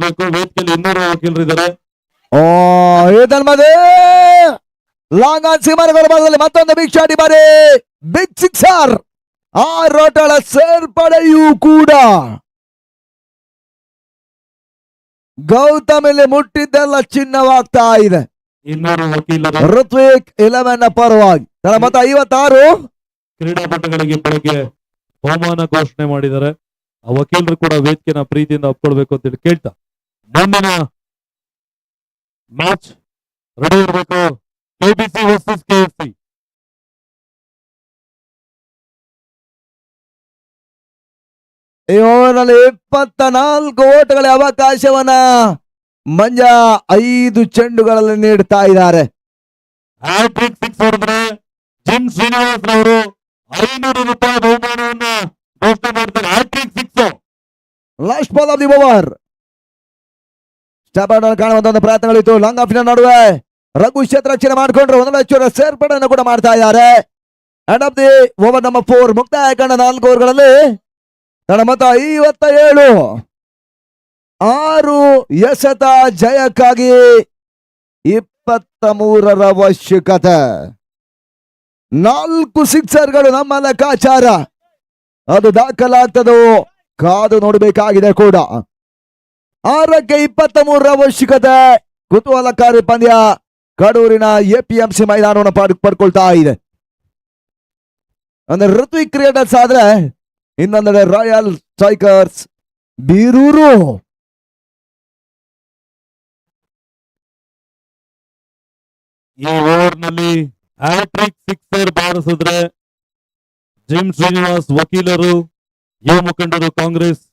ಮಾಡಬೇಕು. ವೇದಿಕೆಯಲ್ಲಿ 200 ವಕೀಲರು ಇದ್ದಾರೆ. ಲಾಂಗ್ ಆನ್ ಸೀಮಾರ ಭಾಗದಲ್ಲಿ ಮತ್ತೊಂದು ಬಿಗ್ ಶಾಟ್ ಬಾರಿ ಬಿಗ್ ಸಿಕ್ಸರ್. ಆ ರೋಟಳ ಸೇರ್ಪಡೆಯೂ ಕೂಡ ಗೌತಮ್ ಇಲ್ಲಿ ಮುಟ್ಟಿದ್ದೆಲ್ಲ ಚಿನ್ನವಾಗ್ತಾ ಇದೆ. 200 ವಕೀಲರು ಋತ್ವಿಕ್ 11 ಪರವಾಗಿ ತನ್ನ ಮತ 56. ಕ್ರೀಡಾಪಟುಗಳಿಗೆ ಬೆಳಗ್ಗೆ ಬಹುಮಾನ ಘೋಷಣೆ ಮಾಡಿದ್ದಾರೆ. ಆ ವಕೀಲರು ಕೂಡ ವೇದಿಕೆನ ಪ್ರೀತಿಯಿಂದ ಒಪ್ಕೊಳ್ಬೇಕು ಅಂತ ಹೇಳಿ ಕೇಳ್ತಾ ಮುಂದಿನ ಮ್ಯಾಚ್ ರೆಡಿ ಇರಬೇಕು. KBC versus KFC. ಈ ಓವರ್ನಲ್ಲಿ 24 ಓಟಗಳ ಅವಕಾಶವನ್ನ ಮಂಜ 5 ಚೆಂಡುಗಳಲ್ಲಿ ನೀಡುತ್ತಾ ಇದ್ದಾರೆ. ಹ್ಯಾಟ್ರಿಕ್ ಸಿಕ್ಸ್ ಹೊಡೆದ್ರೆ ಜಿಮ್ ಶ್ರೀನಿವಾಸ್ ರವರು 500 ರೂಪಾಯಿ ಬಹುಮಾನವನ್ನ ಘೋಷಣೆ ಮಾಡ್ತಾರೆ. Hattrick six. Last ball of the over. Stop out ಕಾಣುವಂತ ಒಂದು ಪ್ರಯತ್ನಗಳಿತ್ತು. ಲಾಂಗ್ ಆಫ್ ನಡುವೆ ರಘು ಕ್ಷೇತ್ರರಕ್ಷಣೆ ಮಾಡಿಕೊಂಡ್ರು. ಒಂದು ಹೆಚ್ಚು ಸೇರ್ಪಡೆಯನ್ನು ಕೂಡ ಮಾಡ್ತಾ ಇದ್ದಾರೆ. End of the over number 4 ಮುಕ್ತಾಯ ಕಂಡ 4 ಓವರ್ಗಳಲ್ಲಿ ತನ್ನ ಮತ 57. 6 ಎಸೆತ ಜಯಕ್ಕಾಗಿ 23 ಅವಶ್ಯಕತೆ. 4 ಸಿಕ್ಸರ್ಗಳು ನಮ್ಮ ಲೆಕ್ಕಾಚಾರ. ಅದು ದಾಖಲಾಗ್ತದೋ ಕಾದು ನೋಡಬೇಕಾಗಿದೆ ಕೂಡ. 6ಕ್ಕೆ 23 ಅವಶ್ಯಕತೆ. ಕುತೂಹಲಕಾರಿ ಪಂದ್ಯ ಕಡೂರಿನ ಎಪಿಎಂಸಿ ಮೈದಾನವನ್ನು ಪಡ್ಕೊಳ್ತಾ ಇದೆ. ಅಂದ್ರೆ ಋತ್ವಿಕ್ ಕ್ರಿಯೇಟರ್ಸ್ ಆದ್ರೆ ಇನ್ನೊಂದೆಡೆ ರಾಯಲ್ ಸ್ಟ್ರೈಕರ್ಸ್ ಬೀರೂರು. ಈ ಓವರ್ ನಲ್ಲಿ ಹ್ಯಾಟ್ರಿಕ್ ಸಿಕ್ಸರ್ ಬಾರಿಸಿದ್ರೆ ಜಿಮ್ ಶ್ರೀನಿವಾಸ್ ವಕೀಲರು, ಯುವ ಮುಖಂಡರು ಕಾಂಗ್ರೆಸ್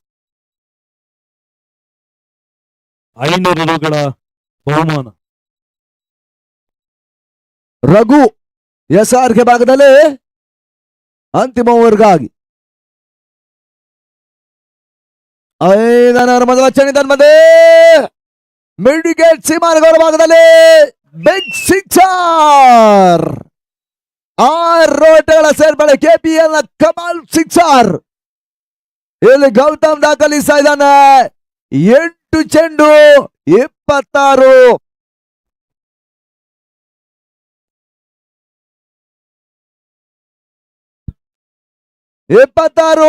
500 ರೂಗಳ ಬಹುಮಾನ. ರಘು ಎಸ್ಆರ್ಕೆ ಭಾಗದಲ್ಲಿ ಅಂತಿಮ ಓವರ್ಗಾಗಿ 5ರ ಮೊದಲ ಚಣಿದನ್ಮದೆ ಮಿಡ್ವಿಕೆಟ್ ಸೀಮಾನಗೌಡ ಭಾಗದಲ್ಲಿ ಬಿಗ್ ಸಿಕ್ಸರ್. 6 ಓಟಗಳ ಸೇರ್ಪಡೆ. ಕೆಪಿಎಲ್ ನ ಕಮಾಲ್ ಸಿಕ್ಸರ್. ಇಲ್ಲಿ ಗೌತಮ್ ದಾಖಲಿಸ್ತಾ ಇದ್ದಾನೆ. 8 ಚೆಂಡು 26.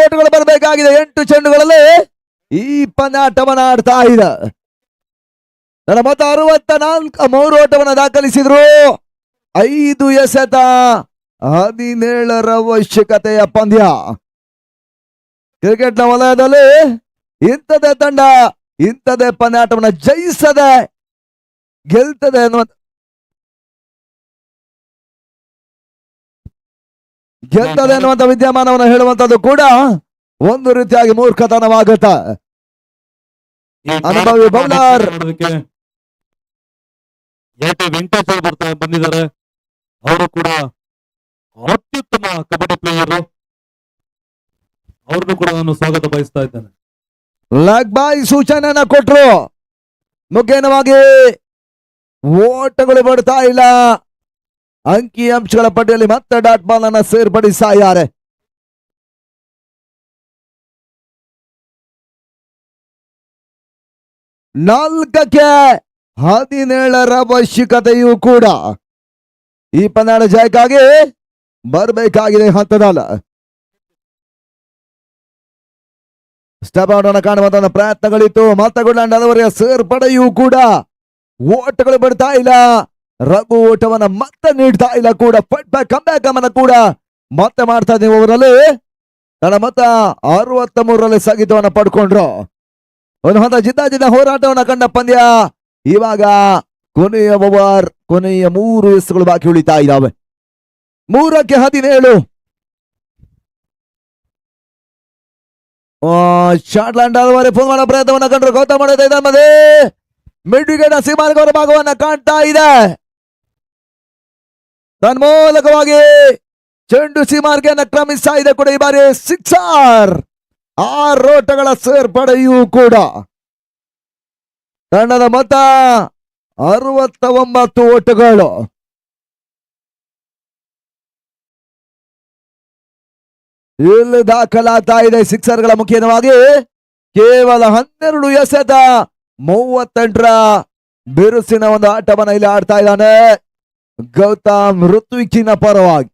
ಓಟಗಳು ಬರಬೇಕಾಗಿದೆ 8 ಚೆಂಡುಗಳಲ್ಲಿ. ಈ ಪಂದ್ಯಾಟವನ್ನು ಆಡ್ತಾ ಇದೆ. ನನ್ನ ಮತ 64. 3 ಓಟವನ್ನು ದಾಖಲಿಸಿದ್ರು. 5 ಎಸೆತ 17 ಅವಶ್ಯಕತೆಯ ಪಂದ್ಯ. ಕ್ರಿಕೆಟ್ನ ವಲಯದಲ್ಲಿ ಇಂಥದೇ ತಂಡ ಇಂಥದೇ ಪಂದ್ಯಾಟವನ್ನು ಜಯಿಸದೆ ಗೆಲ್ತದೆ ಅನ್ನುವಂಥ ವಿದ್ಯಮಾನವನ್ನು ಹೇಳುವಂತದ್ದು ಕೂಡ ಒಂದು ರೀತಿಯಾಗಿ ಮೂರ್ಖತನವಾಗುತ್ತೆ. ಅನುಭವಿ ಬೌಲರ್ ವೆಂಕಟೇಶ್ ಬರ್ತಾ ಬಂದಿದ್ದಾರೆ. ಅವರು ಕೂಡ ಅತ್ಯುತ್ತಮ ಕಬಡ್ಡಿ ಪ್ಲೇಯರ್. ಅವ್ರನ್ನು ಕೂಡ ನಾನು ಸ್ವಾಗತ ಬಯಸ್ತಾ ಇದ್ದೇನೆ. ಲೆಗ್ ಬಾಯ್ ಸೂಚನೆಯನ್ನ ಕೊಟ್ರು. ಮುಖ್ಯವಾಗಿ ಓಟಗಳು ಬರ್ತಾ ಇಲ್ಲ. ಅಂಕಿ ಅಂಶಗಳ ಪಟ್ಟಿಯಲ್ಲಿ ಮತ್ತೆ ಡಾಟ್ ಬಾಲ್ ಅನ್ನ ಸೇರ್ಪಡಿಸ್ತಾ ಇದ್ದಾರೆ. ನಾಲ್ಕಕ್ಕೆ 17 ಅವಶ್ಯಕತೆಯೂ ಕೂಡ ಈ ಪಂದ್ಯದ ಜಯಕ್ಕಾಗಿ ಬರಬೇಕಾಗಿದೆ ಹಂತದಲ್ಲ. ಸ್ಟೆಪ್ ಔಟ್ ಅನ್ನು ಕಾಣುವಂತ ಪ್ರಯತ್ನಗಳಿತ್ತು. ಮತ್ತೆ ಗುಡ್ಲ್ಯಾಂಡ್ ಅದವರೆಯ ಸೇರ್ಪಡೆಯೂ ಕೂಡ ಓಟಗಳು ಬಿಡ್ತಾ ಇಲ್ಲ. ರಘು ಓಟವನ್ನ ಮತ್ತೆ ನೀಡ್ತಾ ಇಲ್ಲ ಕೂಡ. ಫೈಟ್ ಬ್ಯಾಕ್ ಕಮ್ ಬ್ಯಾಕ್ ಅನ್ನ ಕೂಡ ಮತ್ತೆ ಮಾಡ್ತಾ ಇದ್ದೀವಿ. ಅವರಲ್ಲಿ ತನ್ನ ಮತ 63ರಲ್ಲಿ ಸ್ಥಗಿತವನ್ನ ಪಡ್ಕೊಂಡ್ರು. ಒಂದು ಹಂತ ಜಿದ್ದ ಹೋರಾಟವನ್ನ ಕಂಡ ಪಂದ್ಯ. ಇವಾಗ ಕೊನೆಯ ಓವರ್, ಕೊನೆಯ 3 ಎಸೆತಗಳು ಬಾಕಿ ಉಳಿತಾ ಇದ್ದಾವೆ. 3ಕ್ಕೆ 17. ಶಾರ್ಟ್ಲ್ಯಾಂಡ್ ಆದವರೆ ಫೋನ್ ಮಾಡೋ ಪ್ರಯತ್ನವನ್ನ ಕಂಡ್ರು. ಗೌತಮ್ ಮಾಡಿದ ಮಿಡ್ ವಿಕೆಟ್ ಸೀಮಾನಗೌಡ ಭಾಗವನ್ನ ಕಾಣ್ತಾ ಇದೆ. ತನ್ಮೂಲಕವಾಗಿ ಚೆಂಡು ಸೀಮಾರ್ಗೆಯನ್ನು ಕ್ರಮಿಸ್ತಾ ಇದೆ ಕೂಡ ಈ ಬಾರಿ ಸಿಕ್ಸರ್. 6 ಓಟಗಳ ಸೇರ್ಪಡೆಯೂ ಕೂಡ. ತಂಡದ ಮೊತ್ತ 69 ಓಟಗಳು. ಇಲ್ಲಿ ದಾಖಲಾಗ್ತಾ ಇದೆ ಸಿಕ್ಸರ್ಗಳ ಮುಖೇನವಾಗಿ ಕೇವಲ 12 ಎಸೆತ 38ರ ಬಿರುಸಿನ ಒಂದು ಆಟವನ್ನ ಇಲ್ಲಿ ಆಡ್ತಾ ಇದ್ದಾನೆ ಗೌತಮ್ ಋತ್ವಿಕಿನ ಪರವಾಗಿ.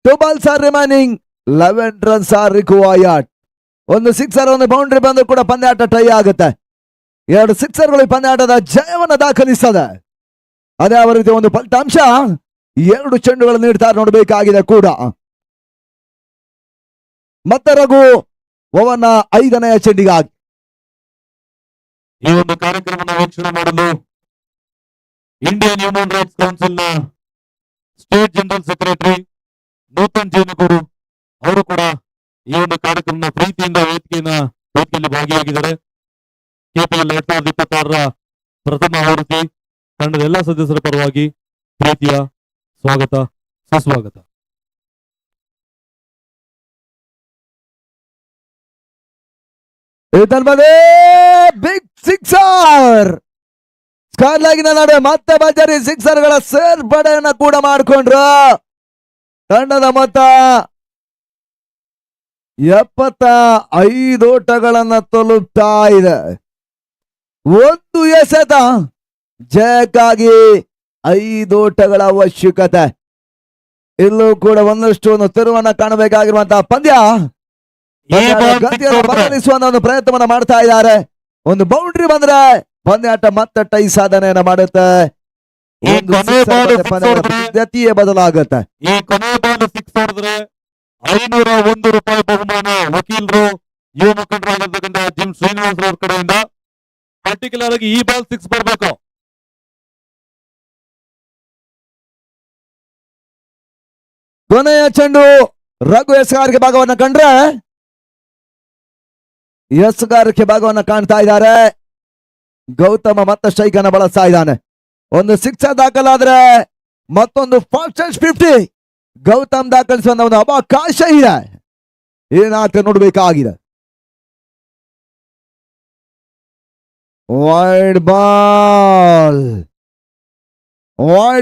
2 balls are remaining, 11 runs are required. ಒಂದು ಸಿಕ್ಸರ್ ಒಂದು ಬೌಂಡ್ರಿ ಬಂದು ಕೂಡ ಪಂದ್ಯಾಟ ಟೈ ಆಗುತ್ತೆ. 2 ಸಿಕ್ಸರ್ಗಳು ಪಂದ್ಯಾಟದ ಜಯವನ್ನ ದಾಖಲಿಸ್ತದೆ. ಅದೇ ಯಾವ ರೀತಿ ಒಂದು ಫಲಿತಾಂಶ 2 ಚೆಂಡುಗಳು ನೀಡ್ತಾರೆ ನೋಡಬೇಕಾಗಿದೆ ಕೂಡ. ಮತ್ತೆ ರಘು ಓವರ್ನ 5ನೇ ಚೆಂಡಿಗಾಗಿ ಈ ಒಂದು ಕಾರ್ಯಕ್ರಮವನ್ನು ವೀಕ್ಷಣೆ ಮಾಡಲು ಇಂಡಿಯನ್ ಹ್ಯೂಮನ್ ರೈಟ್ಸ್ ಕೌನ್ಸಿಲ್ ನ ಸ್ಟೇಟ್ ಜನರಲ್ ಸೆಕ್ರೆಟರಿ ನೂತನ್ ಜೇನುಗೂಡು ಅವರು ಕೂಡ ಈ ಒಂದು ಕಾರ್ಯಕ್ರಮದ ಪ್ರೀತಿಯಿಂದ ವೇದಿಕೆಯಲ್ಲಿ ಭಾಗಿಯಾಗಿದ್ದಾರೆ. ಕೆಪಿಎಲ್ 2026ರ ಪ್ರಥಮ ಆವೃತ್ತಿ ತಂಡದ ಎಲ್ಲ ಸದಸ್ಯರ ಪರವಾಗಿ ಪ್ರೀತಿಯ ಸ್ವಾಗತ ಸುಸ್ವಾಗತ. ಬಿಗ್ ಸಿಕ್ಸರ್ ಸ್ಕಾರ್ಲಾಗಿನ ನಡುವೆ ಮತ್ತೆ ಭರ್ಜರಿ ಸಿಕ್ಸರ್ಗಳ ಸೇರ್ಪಡೆಯನ್ನ ಕೂಡ ಮಾಡಿಕೊಂಡ್ರು. ತಂಡದ ಮೊತ್ತ 75 ಓಟಗಳನ್ನ ತಲುಪ್ತಾ ಇದೆ. ಒಂದು ಎಸೆತ ಜಯಕ್ಕಾಗಿ 5 ಓಟಗಳ ಅವಶ್ಯಕತೆ. ಇಲ್ಲೂ ಕೂಡ ಒಂದಷ್ಟು ಒಂದು ತಿರುವನ್ನ ಕಾಣಬೇಕಾಗಿರುವಂತಹ ಪಂದ್ಯ ಬದಲಿಸುವ ಒಂದು ಪ್ರಯತ್ನವನ್ನ ಮಾಡ್ತಾ ಇದ್ದಾರೆ. ಒಂದು ಬೌಂಡ್ರಿ ಬಂದ್ರೆ ಪಂದ್ಯಾಟ ಮತ್ತೆ ಟೈ ಸಾಧನೆಯನ್ನ ಮಾಡುತ್ತೆ. ಗತಿಯೇ ಬದಲಾಗುತ್ತೆ. ಈ ಕೊನೆ ಬಾಲ್ ಸಿಕ್ಸ್ ಹೊಡೆದ್ರೆ 501 ರೂಪಾಯಿ ಬಹುಮಾನ ವಕೀಲರು ಯುವ ಮುಖಂಡರಾಗಿರ್ತಕ್ಕಂಥ ಜಿಮ್ ಶ್ರೀನಿವಾಸ್ ಅವ್ರ ಕಡೆಯಿಂದ. ಪರ್ಟಿಕ್ಯುಲರ್ ಆಗಿ ಈ ಬಾಲ್ ಸಿಕ್ಸ್ ಬರ್ಬೇಕು. ಕೊನೆಯ ಚೆಂಡು ರಘು ಎಸ್ಗಾರಿಕೆ ಭಾಗವನ್ನ ಕಂಡ್ರೆ ಎಸ್ಗಾರಿಕೆ ಭಾಗವನ್ನ ಕಾಣ್ತಾ ಇದ್ದಾರೆ. ಗೌತಮ ಮತ್ತೆ ಸ್ಟ್ರೈಕ್ ಅನ್ನ ಬಳಸ್ತಾ ಇದ್ದಾನೆ. ಒಂದು ಸಿಕ್ಸರ್ ದಾಖಲಾದ್ರೆ ಮತ್ತೊಂದು ಫಾಸ್ಟೆಸ್ಟ್ 50 ಗೌತಮ್ ದಾಖಲಿಸುವ ಒಂದು ಅವಕಾಶ ಇದೆ. ಏನಾಗ್ತದೆ ನೋಡ್ಬೇಕಾಗಿದೆ. ವೈಡ್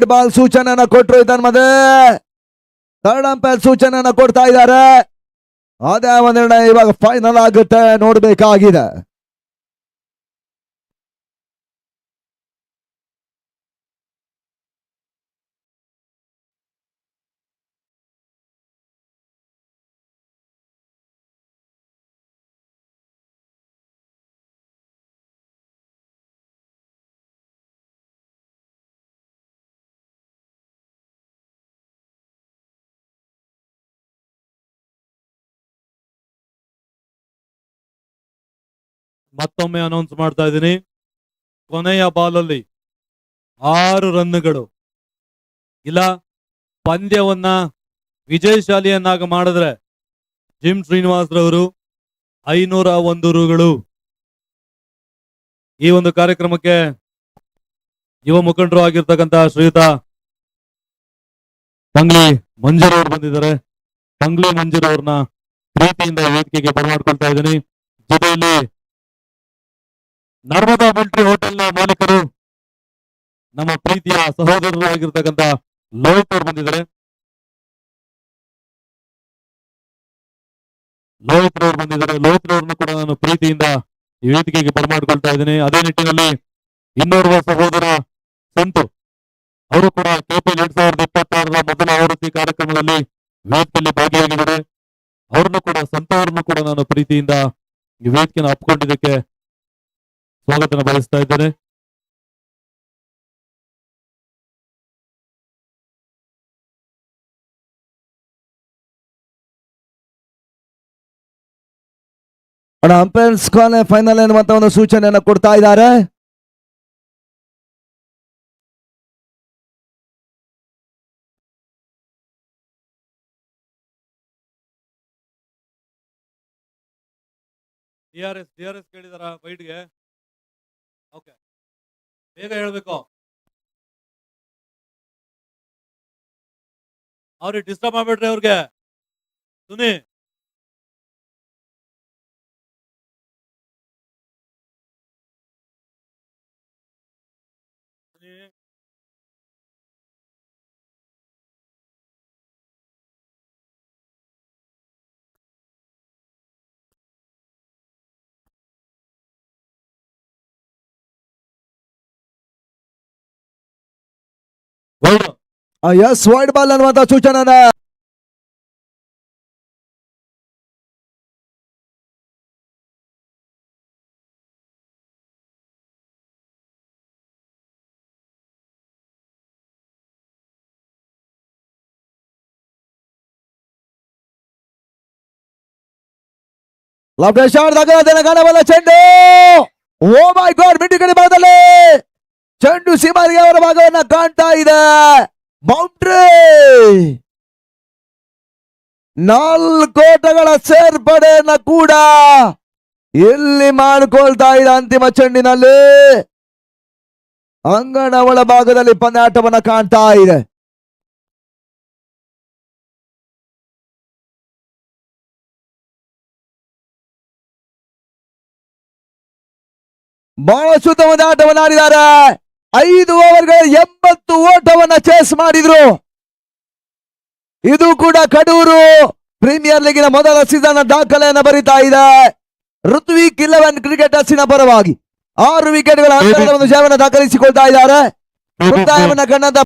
ಬಾಲ್ ಸೂಚನೆಯನ್ನ ಕೊಟ್ಟರು. ಇದನ್ನ ಮಧ್ಯೆ ಥರ್ಡ್ ಅಂಪೈರ್ ಸೂಚನೆಯನ್ನ ಕೊಡ್ತಾ ಇದ್ದಾರೆ. ಅದೇ ಒಂದು ನಿರ್ಣಯ ಇವಾಗ ಫೈನಲ್ ಆಗುತ್ತೆ ನೋಡ್ಬೇಕಾಗಿದೆ. ಮತ್ತೊಮ್ಮೆ ಅನೌನ್ಸ್ ಮಾಡ್ತಾ ಇದ್ದೀನಿ, ಕೊನೆಯ ಬಾಲ್ ಅಲ್ಲಿ 6 ರನ್ಗಳು ಇಲ್ಲ ಪಂದ್ಯವನ್ನ ವಿಜಯಶಾಲಿಯನ್ನಾಗಿ ಮಾಡಿದ್ರೆ ಜಿಮ್ ಶ್ರೀನಿವಾಸ್ ರವರು 501 ರೂಗಳು. ಈ ಒಂದು ಕಾರ್ಯಕ್ರಮಕ್ಕೆ ಯುವ ಮುಖಂಡರು ಆಗಿರ್ತಕ್ಕಂಥ ಶ್ರೀಯುತ ತಂಗ್ಲಿ ಮಂಜೂರ್ ಅವರು ಬಂದಿದ್ದಾರೆ. ತಂಗ್ಲಿ ಮಂಜೂರ್ ಅವ್ರನ್ನ ಪ್ರೀತಿಯಿಂದ ವೇದಿಕೆಗೆ ಬರಮಾಡ್ಕೊಳ್ತಾ ಇದ್ದೀನಿ. ಜೊತೆಯಲ್ಲಿ ನರ್ಮದಾ ಮಿಲಿಟರಿ ಹೋಟೆಲ್ನ ಮಾಲೀಕರು ನಮ್ಮ ಪ್ರೀತಿಯ ಸಹೋದರರು ಆಗಿರ್ತಕ್ಕಂಥ ಲೋಹಿತ್ ಅವರು ಬಂದಿದ್ದಾರೆ. ಲೋಹಿತ್ ಅವ್ರನ್ನು ಕೂಡ ನಾನು ಪ್ರೀತಿಯಿಂದ ಈ ವೇದಿಕೆಗೆ ಬರಮಾಡ್ಕೊಳ್ತಾ ಇದ್ದೀನಿ. ಅದೇ ನಿಟ್ಟಿನಲ್ಲಿ ಇನ್ನೋರ್ವ ಸಹೋದರ ಸಂತು ಅವರು ಕೂಡ ಕೆಪಿಎಲ್ 2026ರ ಮೊದಲ ಆವೃತ್ತಿ ಕಾರ್ಯಕ್ರಮದಲ್ಲಿ ವೇದಿಕೆಯಲ್ಲಿ ಭಾಗಿಯಾಗಿದ್ದಾರೆ. ಸಂತವರನ್ನು ಕೂಡ ನಾನು ಪ್ರೀತಿಯಿಂದ ಈ ವೇದಿಕೆಯನ್ನು ಅಪ್ಕೊಂಡಿದ್ದಕ್ಕೆ ಸ್ವಾಗತ ಬಯಸ್ತಾ ಇದ್ದೇನೆ. ಅಂಪೈರ್ಸ್ ಫೈನಲ್ ಎನ್ನುವಂತ ಒಂದು ಸೂಚನೆಯನ್ನು ಕೊಡ್ತಾ ಇದ್ದಾರೆ. ಡಿಆರ್ಎಸ್ ಕೇಳಿದಾರ ಫೈಟ್ಗೆ? ಓಕೆ, ಬೇಗ ಹೇಳ್ಬೇಕು. ಅವ್ರಿಗೆ ಡಿಸ್ಟರ್ಬ್ ಮಾಡ್ಬೇಡ್ರಿ. ಅವ್ರಿಗೆ ಸುನಿ ವೈಡ್. ಎಸ್ ವೈಡ್ ಬಾಲ್ ಅನ್ನುವಂತ ಸೂಚನೆ. ಕಾಣಬಲ್ಲ ಚೆಂಡು. ಓ ಮೈ ಗಾಡ್, ಮಿಡ್ಡಿ ಕಡೆ ಭಾಗದಲ್ಲಿ ಚೆಂಡು ಸೀಮಾರಿಗೆ ಅವರ ಭಾಗವನ್ನ ಕಾಣ್ತಾ ಇದೆ. ಬೌಂಡ್ರಿ. 4 ಓಟಗಳ ಸೇರ್ಪಡೆಯನ್ನ ಕೂಡ ಇಲ್ಲಿ ಮಾಡಿಕೊಳ್ತಾ ಇದೆ. ಅಂತಿಮ ಚೆಂಡಿನಲ್ಲಿ ಅಂಗಣ ಒಳ ಭಾಗದಲ್ಲಿ ಪಂದ್ಯಾಟವನ್ನ ಕಾಣ್ತಾ ಇದೆ. ಬಹಳ ಶುದ್ಧವಾದ ಆಟವನ್ನು ಆಡಿದ್ದಾರೆ. 5 ಓವರ್ಗಳ 80 ಓಟವನ್ನ ಚೇಸ್ ಮಾಡಿದ್ರು. ಇದು ಕೂಡ ಕಡೂರು ಪ್ರೀಮಿಯರ್ ಲೀಗಿನ ಮೊದಲ ಸೀಸನ್ ದಾಖಲೆಯನ್ನು ಬರಿತಾ ಇದೆ. ಋತ್ವಿಕ್ 11 ಕ್ರಿಕೆಟರ್ಸಿನ ಪರವಾಗಿ 6 ವಿಕೆಟ್ಗಳ ಅಂತರದ ಒಂದು ಜಯವನ್ನು ದಾಖಲಿಸಿಕೊಳ್ತಾ ಇದ್ದಾರೆ. ಮುಕ್ತಾಯವನ್ನ ಕಂಡಂತ